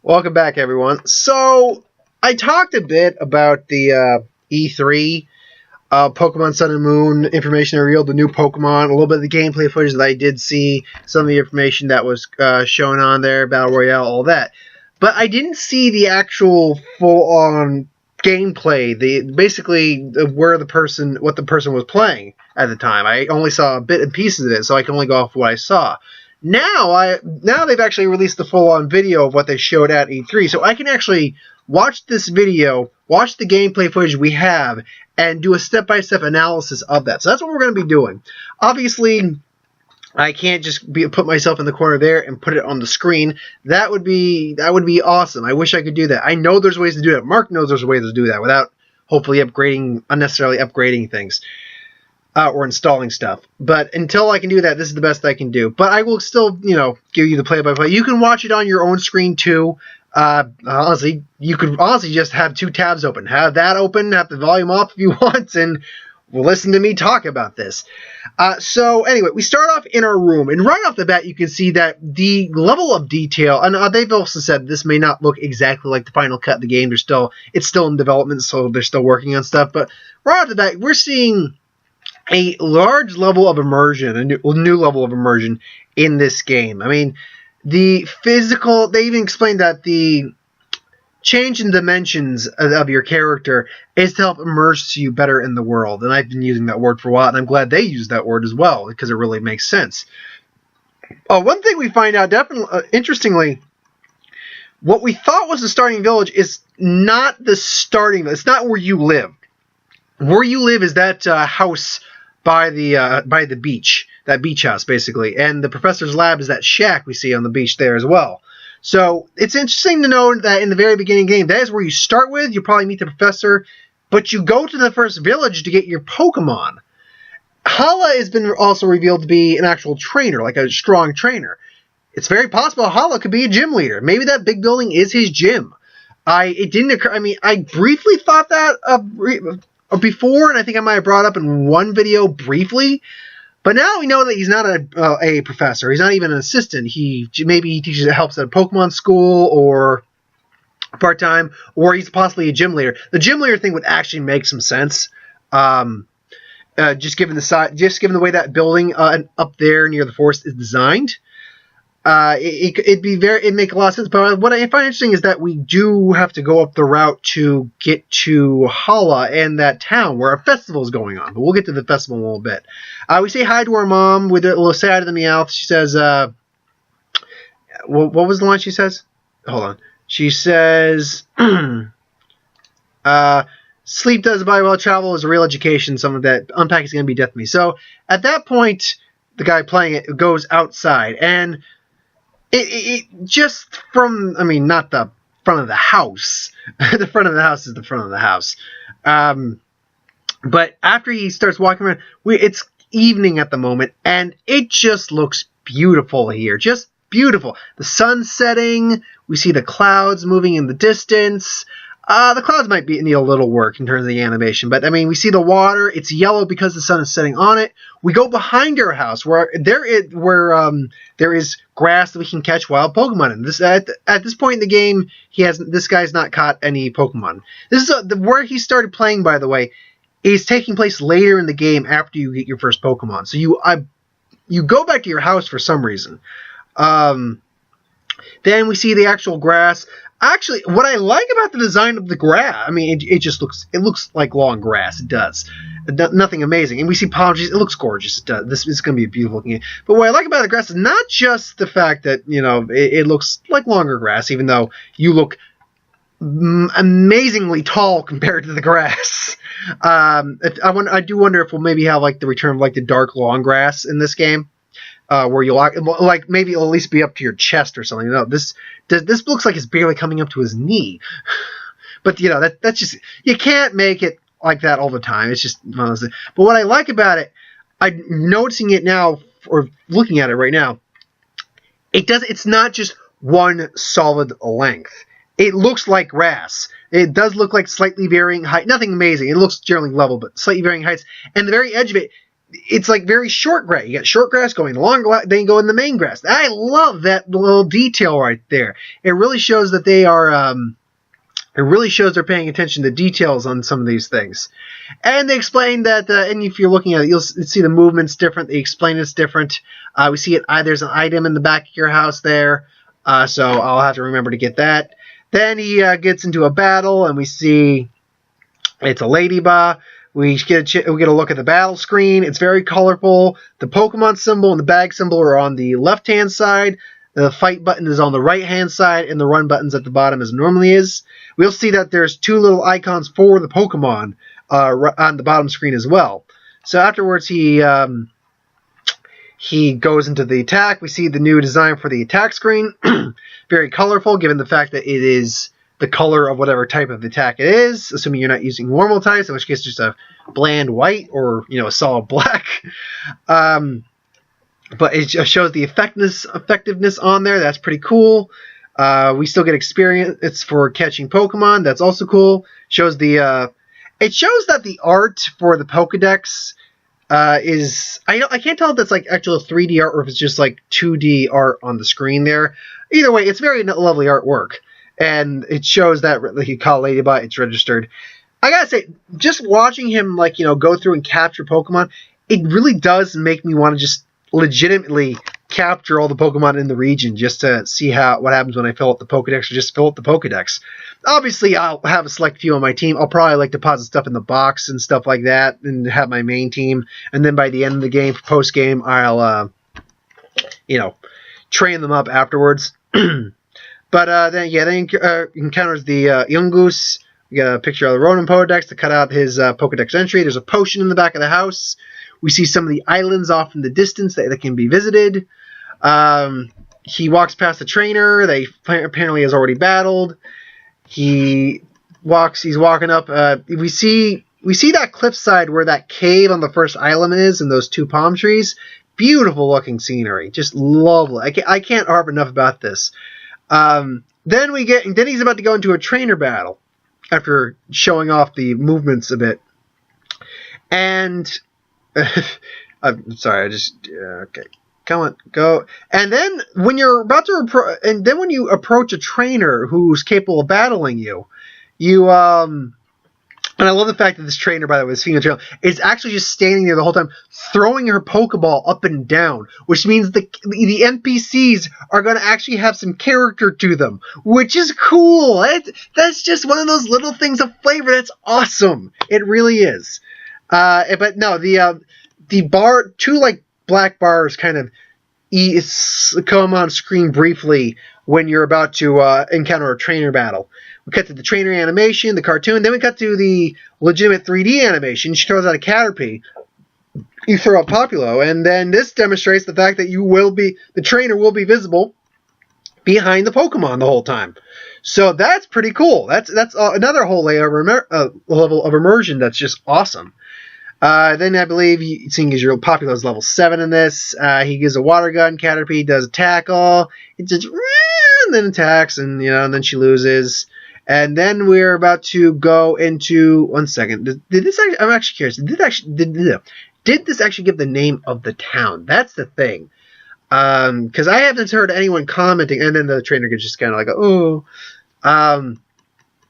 Welcome back, everyone. So, I talked a bit about the E3 Pokemon Sun and Moon information I revealed, the new Pokemon, a little bit of the gameplay footage that I did see, some of the information that was shown on there, Battle Royale, all that. But I didn't see the actual full-on gameplay, basically what the person was playing at the time. I only saw a bit and pieces of it, so I can only go off what I saw. Now they've actually released the full-on video of what they showed at E3, so I can actually watch this video, watch the gameplay footage we have, and do a step-by-step analysis of that. So that's what we're going to be doing. Obviously, I can't just put myself in the corner there and put it on the screen. That would be awesome. I wish I could do that. I know there's ways to do that. Mark knows there's ways to do that without hopefully unnecessarily upgrading things. Or installing stuff. But until I can do that, this is the best I can do. But I will still, give you the play-by-play. You can watch it on your own screen, too. Honestly, you could just have two tabs open. Have that open, have the volume off if you want, and listen to me talk about this. So, anyway, we start off in our room. And right off the bat, you can see that the level of detail, and they've also said this may not look exactly like the final cut of the game. It's still in development, so they're still working on stuff. But right off the bat, we're seeing a large level of immersion, a new level of immersion in this game. I mean, they even explained that the change in dimensions of your character is to help immerse you better in the world. And I've been using that word for a while, and I'm glad they used that word as well, because it really makes sense. One thing we find out, definitely, interestingly, what we thought was the starting village is not the starting. It's not where you live. Where you live is that house by the beach, that beach house, basically. And the professor's lab is that shack we see on the beach there as well. So it's interesting to know that in the very beginning game, that is where you start with. You probably meet the professor, but you go to the first village to get your Pokemon. Hala has been also revealed to be an actual trainer, like a strong trainer. It's very possible Hala could be a gym leader. Maybe that big building is his gym. It didn't occur. I mean, I briefly thought that before, and I think I might have brought up in one video briefly, but now we know that he's not a professor. He's not even an assistant. Maybe he helps at a Pokemon school or part-time, or he's possibly a gym leader. The gym leader thing would actually make some sense, just given the way that building up there near the forest is designed. It'd make a lot of sense. But what I find interesting is that we do have to go up the route to get to Hala and that town where a festival is going on. But we'll get to the festival in a little bit. We say hi to our mom with a little sad in the mouth. She says, what was the line she says? Hold on. She says, sleep does buy well, travel is a real education. Some of that unpack is going to be death to me. So at that point, the guy playing it goes outside, and it just from, I mean, not the front of the house. The front of the house is the front of the house. But after he starts walking around, it's evening at the moment, and it just looks beautiful here. Just beautiful. The sun's setting. We see the clouds moving in the distance. The clouds might need a little work in terms of the animation, but I mean, we see the water. It's yellow because the sun is setting on it. We go behind our house where there is grass that we can catch wild Pokemon in. At this point in the game, this guy's not caught any Pokemon. This is where he started playing, by the way, is taking place later in the game after you get your first Pokemon. So you go back to your house for some reason. Then we see the actual grass. Actually, what I like about the design of the grass, I mean, it looks like long grass. It does. Nothing amazing. And we see palm trees. It looks gorgeous. It does. This is going to be a beautiful looking game. But what I like about the grass is not just the fact that, it looks like longer grass, even though you look amazingly tall compared to the grass. I do wonder if we'll maybe have like the return of like the dark long grass in this game. Where you'll like maybe it'll at least be up to your chest or something. No, this looks like it's barely coming up to his knee. But that's just, you can't make it like that all the time. It's just one of those things. But what I like about it, I'm noticing it now or looking at it right now. It's not just one solid length. It looks like grass. It does look like slightly varying height. Nothing amazing. It looks generally level, but slightly varying heights. And the very edge of it it's like very short grass. You got short grass going long, then you go in the main grass. I love that little detail right there. It really shows that they are. It really shows they're paying attention to details on some of these things. And they explain that, and if you're looking at it, you'll see the movement's different. They explain it's different. We see it. There's an item in the back of your house there, so I'll have to remember to get that. Then he gets into a battle, and we see it's a Ladybug. We get a look at the battle screen. It's very colorful. The Pokemon symbol and the bag symbol are on the left-hand side. The fight button is on the right-hand side, and the run button's at the bottom as it normally is. We'll see that there's two little icons for the Pokemon on the bottom screen as well. So afterwards, he goes into the attack. We see the new design for the attack screen. Very colorful, given the fact that it is the color of whatever type of attack it is, assuming you're not using normal types, in which case just a bland white or a solid black. But it just shows the effectiveness on there. That's pretty cool. We still get experience for catching Pokemon. That's also cool. It shows that the art for the Pokedex is I can't tell if that's like actual 3D art or if it's just like 2D art on the screen there. Either way, it's very lovely artwork, and it shows that like you call Ladybug, it's registered. I gotta say, just watching him go through and capture Pokemon, it really does make me want to just legitimately capture all the Pokemon in the region just to see what happens when I fill up the Pokedex, or just fill up the Pokedex. Obviously, I'll have a select few on my team. I'll probably deposit stuff in the box and stuff like that and have my main team. And then by the end of the game, post-game, I'll, train them up afterwards. But then he encounters the Yungoos. We got a picture of the Ronin Pokedex to cut out his Pokedex entry. There's a potion in the back of the house. We see some of the islands off in the distance that can be visited. He walks past the trainer. They apparently has already battled. He's walking up. We see that cliffside where that cave on the first island is, and those two palm trees. Beautiful looking scenery, just lovely. I can't harp enough about this. Then he's about to go into a trainer battle after showing off the movements a bit, and. I'm sorry. Okay. Come on, go. And then when you're about to when you approach a trainer who's capable of battling you, and I love the fact that this trainer, by the way, this female trainer, is actually just standing there the whole time, throwing her Pokeball up and down, which means the NPCs are going to actually have some character to them, which is cool. That's just one of those little things of flavor that's awesome. It really is. But no, the bar, two black bars kind of come on screen briefly when you're about to encounter a trainer battle. We cut to the trainer animation, the cartoon, then we cut to the legitimate 3D animation. She throws out a Caterpie. You throw out Populo, and then this demonstrates the fact that the trainer will be visible behind the Pokemon the whole time. So that's pretty cool. That's another whole level of immersion that's just awesome. Then I believe, seeing as your Populo is level 7 in this, he gives a water gun. Caterpie does a tackle. It just and then attacks, and then she loses. And then we're about to go into 1 second. Did this actually? I'm actually curious. Did this actually give the name of the town? That's the thing. Because I haven't heard anyone commenting, and then the trainer gets just kind of oh.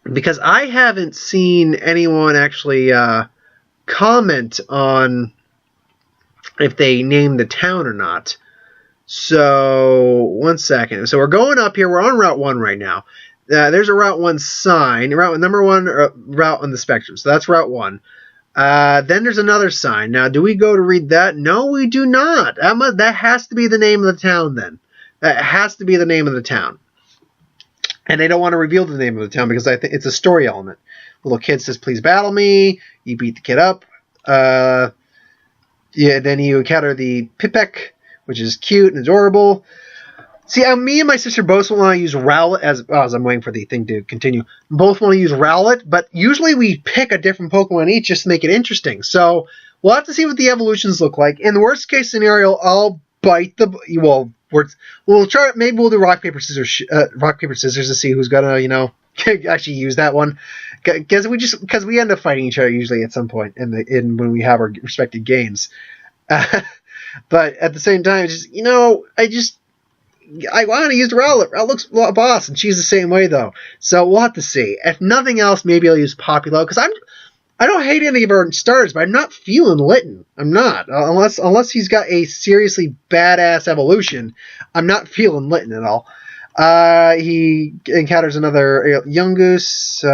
Because I haven't seen anyone actually comment on if they named the town or not. So 1 second. So we're going up here. We're on Route 1 right now. There's a Route 1 sign. Number 1 route on the spectrum. So that's Route 1. Then there's another sign. Now, do we go to read that? No, we do not. That has to be the name of the town then. That has to be the name of the town. And they don't want to reveal the name of the town because I think it's a story element. The little kid says, "Please battle me." You beat the kid up. Then you encounter the Pipek, which is cute and adorable. See, me and my sister both want to use Rowlet as I'm waiting for the thing to continue. Both want to use Rowlet, but usually we pick a different Pokemon each just to make it interesting. So we'll have to see what the evolutions look like. In the worst case scenario, I'll bite the we'll try. Maybe we'll do rock paper scissors to see who's gonna actually use that one. Because we end up fighting each other usually at some point when we have our respective games. But at the same time, just I want to use Rowlet. Rowlet looks boss, and she's the same way though. So we'll have to see. If nothing else, maybe I'll use Populo because I don't hate any of our starters, but I'm not feeling Litten. I'm not unless he's got a seriously badass evolution. I'm not feeling Litten at all. He encounters another Yungoos.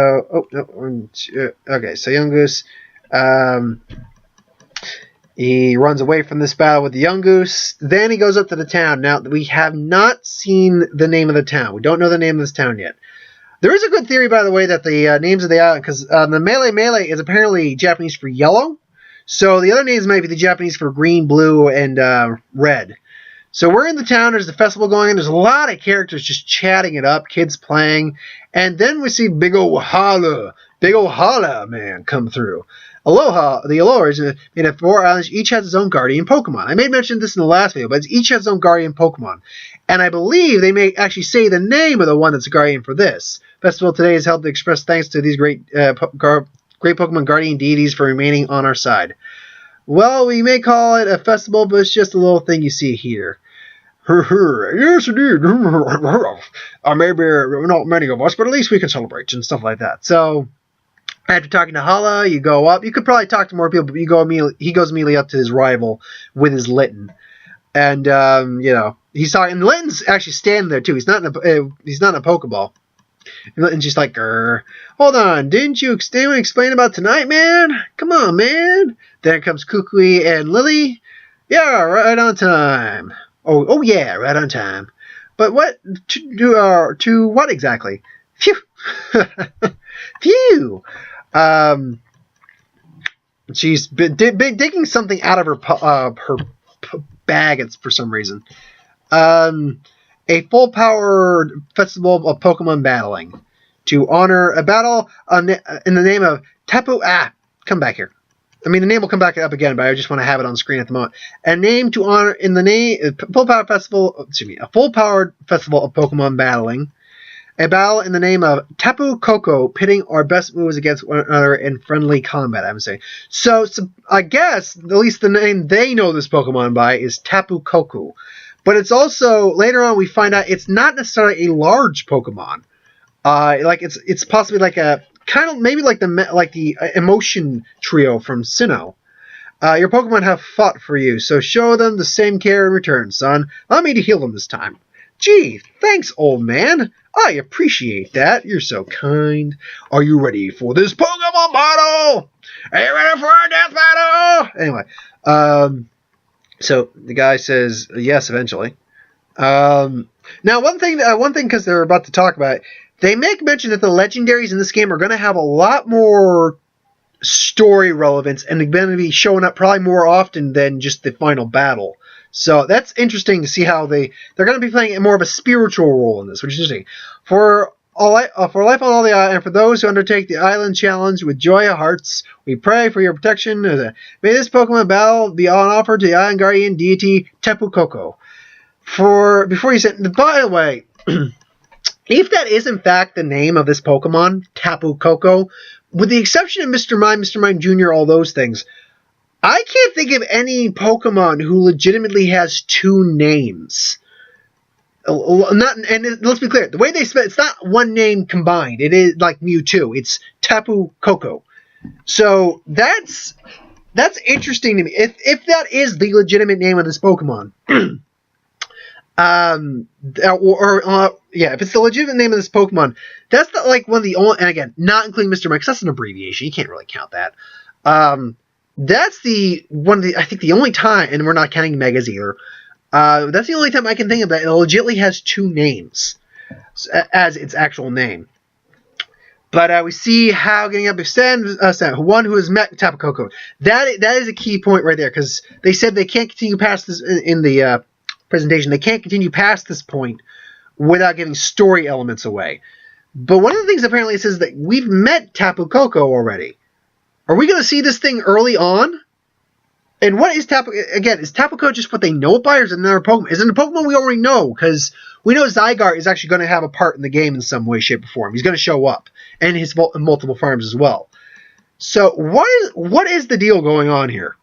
Okay, so Yungoos. He runs away from this battle with the Yungoos. Then he goes up to the town. Now, we have not seen the name of the town. We don't know the name of this town yet. There is a good theory, by the way, that the names of the island, because the Melee is apparently Japanese for yellow. So the other names might be the Japanese for green, blue, and red. So we're in the town. There's the festival going on. There's a lot of characters just chatting it up, kids playing. And then we see Big Ol' Hala man come through. Aloha, the Aloha is made of 4 islands. Each has its own guardian Pokemon. I may mention this in the last video, but each has its own guardian Pokemon. And I believe they may actually say the name of the one that's a guardian for this. Festival today is held to express thanks to these great Pokemon guardian deities for remaining on our side. Well, we may call it a festival, but it's just a little thing you see here. Yes, indeed. Maybe not many of us, but at least we can celebrate and stuff like that. So, after talking to Hala, you go up. You could probably talk to more people, but he goes immediately up to his rival with his Litten. And, he's talking, and Litten's actually standing there, too. He's not in a Pokeball. And she's like, hold on, didn't you explain about tonight, man? Come on, man. Then comes Kukui and Lily. Yeah, right on time. Oh yeah, right on time. But what to what exactly? Phew. Phew. She's been digging something out of her bag for some reason. A full-powered festival of Pokemon battling to honor a battle in the name of Tapu. Come back here. I mean, the name will come back up again, but I just want to have it on screen at the moment. A name to honor in the name full-powered festival. Excuse me, a full-powered festival of Pokemon battling. A battle in the name of Tapu Koko, pitting our best moves against one another in friendly combat, I'm saying. So I guess, at least the name they know this Pokemon by is Tapu Koko. But it's also, later on we find out it's not necessarily a large Pokemon. It's possibly like a, kind of, maybe like the emotion trio from Sinnoh. Your Pokemon have fought for you, so show them the same care in return, son. Allow me to heal them this time. Gee, thanks, old man. I appreciate that. You're so kind. Are you ready for this Pokemon battle? Are you ready for a death battle? Anyway, so the guy says yes eventually. Now, one thing, because they're about to talk about it, they make mention that the legendaries in this game are going to have a lot more story relevance and they're going to be showing up probably more often than just the final battle. So that's interesting to see how they're going to be playing more of a spiritual role in this, which is interesting. For life on all the island, and for those who undertake the island challenge with joy of hearts, we pray for your protection. May this Pokemon battle be on offer to the island guardian deity Tapu Koko. Before you said, by the way, if that is in fact the name of this Pokemon, Tapu Koko, with the exception of Mr. Mime Jr., all those things, I can't think of any Pokemon who legitimately has 2 names. Let's be clear, the way they spell it's not one name combined. It is like Mewtwo. It's Tapu Koko. So that's interesting to me. If that is the legitimate name of this Pokemon, if it's the legitimate name of this Pokemon, that's one of the only, and again, not including Mr. Mime, 'cause that's an abbreviation. You can't really count that. That's I think the only time, and we're not counting Megas either. That's the only time I can think of that it legitimately has 2 names as its actual name. But we see how getting up to one who has met Tapu Koko. That is a key point right there, because they said they can't continue past this in the presentation. They can't continue past this point without giving story elements away. But one of the things apparently it says that we've met Tapu Koko already. Are we going to see this thing early on? And what is Tapu... Again, is Tapu Koko just what they know it by, or is it another Pokemon? Is it a Pokemon we already know? Because we know Zygarde is actually going to have a part in the game in some way, shape, or form. He's going to show up. And his multiple farms as well. So, what is the deal going on here?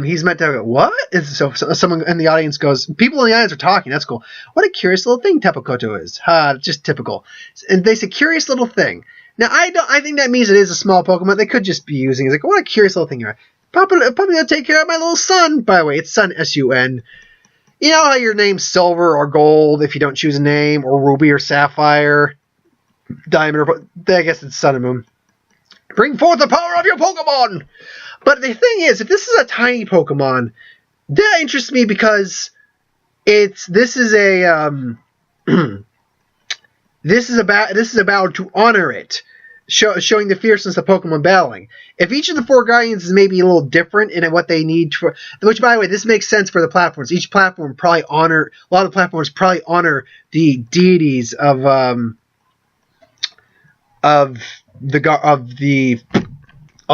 He's meant to what? So someone in the audience goes, people in the audience are talking. That's cool. What a curious little thing Tepu Koto is. Just typical. And they say curious little thing. Now I think that means it is a small Pokemon. They could just be using. It's like, what a curious little thing you are. Probably gonna take care of my little son. By the way, it's Sun, S-U-N. You know how your name's Silver or Gold if you don't choose a name, or Ruby or Sapphire, Diamond or I guess it's Sun and Moon. Bring forth the power of your Pokemon. But the thing is, if this is a tiny Pokemon, that interests me because this is about to honor it, showing the fierceness of Pokemon battling. If each of the 4 Guardians is maybe a little different in what they need for, which by the way, this makes sense for the platforms. Each platform probably a lot of platforms probably honor the deities of the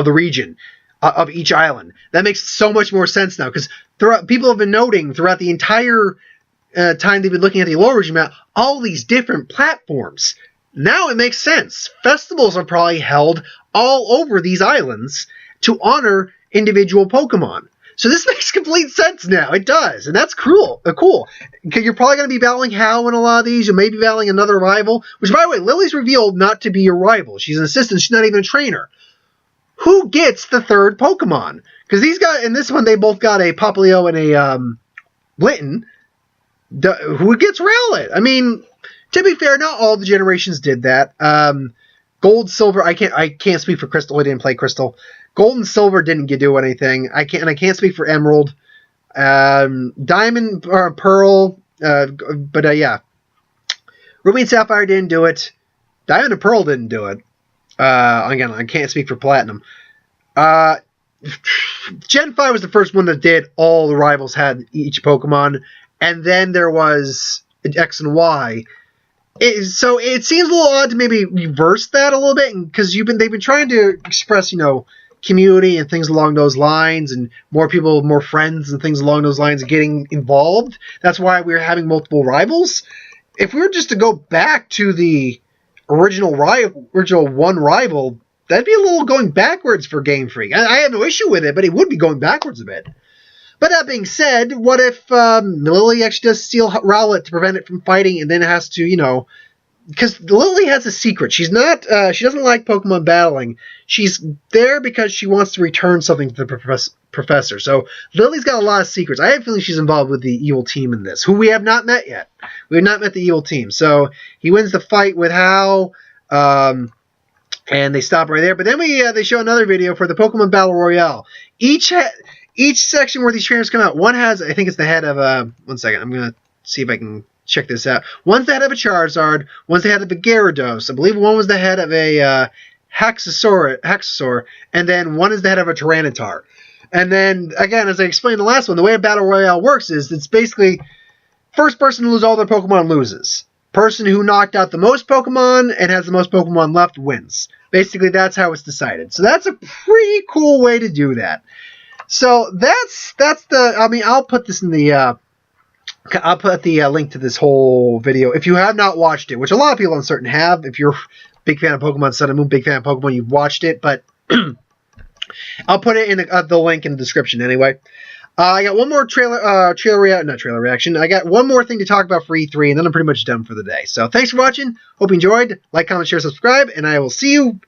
region. Of each island. That makes so much more sense now, because people have been noting throughout the entire time they've been looking at the Alola region map, all these different platforms. Now it makes sense. Festivals are probably held all over these islands to honor individual Pokemon. So this makes complete sense now. It does, and that's cool. Because you're probably going to be battling Hau in a lot of these. You may be battling another rival, which, by the way, Lily's revealed not to be your rival. She's an assistant. She's not even a trainer. Who gets the 3rd Pokemon? Because these guys, in this one, they both got a Popplio and a Litten. Who gets Rowlet? I mean, to be fair, not all the generations did that. Gold, Silver, I can't speak for Crystal. I didn't play Crystal. Gold and Silver didn't do anything. I can't speak for Emerald. Diamond or Pearl, but yeah. Ruby and Sapphire didn't do it. Diamond and Pearl didn't do it. Again, I can't speak for Platinum. Gen 5 was the first one that did. All the rivals had each Pokemon, and then there was X and Y. So it seems a little odd to maybe reverse that a little bit, because they've been trying to express, community and things along those lines, and more people, more friends and things along those lines getting involved. That's why we're having multiple rivals. If we were just to go back to the original one rival, that'd be a little going backwards for Game Freak. I have no issue with it, but it would be going backwards a bit. But that being said, what if Lily actually does steal Rowlet to prevent it from fighting, and then has to, because Lily has a secret. She's not. She doesn't like Pokemon battling. She's there because she wants to return something to the professor. So Lily's got a lot of secrets. I have a feeling she's involved with the evil team in this, who we have not met yet. We have not met the evil team. So he wins the fight with Hau, and they stop right there. But then they show another video for the Pokemon Battle Royale. Each section where these trainers come out, one has, I think it's the head of one second, I'm gonna see if I can check this out. One's the head of a Charizard, one's the head of a Gyarados. I believe one was the head of a Haxorus, and then one is the head of a Tyranitar. And then, again, as I explained in the last one, the way a Battle Royale works is it's basically first person to lose all their Pokemon loses. Person who knocked out the most Pokemon and has the most Pokemon left wins. Basically, that's how it's decided. So that's a pretty cool way to do that. So that's I'll put this in the I'll put the link to this whole video if you have not watched it, which a lot of people I'm certain have. If you're a big fan of Pokemon Sun and Moon, big fan of Pokemon, you've watched it, but I'll put it in the link in the description anyway. I got one more trailer reaction. I got one more thing to talk about for E3, and then I'm pretty much done for the day. So thanks for watching. Hope you enjoyed. Like, comment, share, subscribe, and I will see you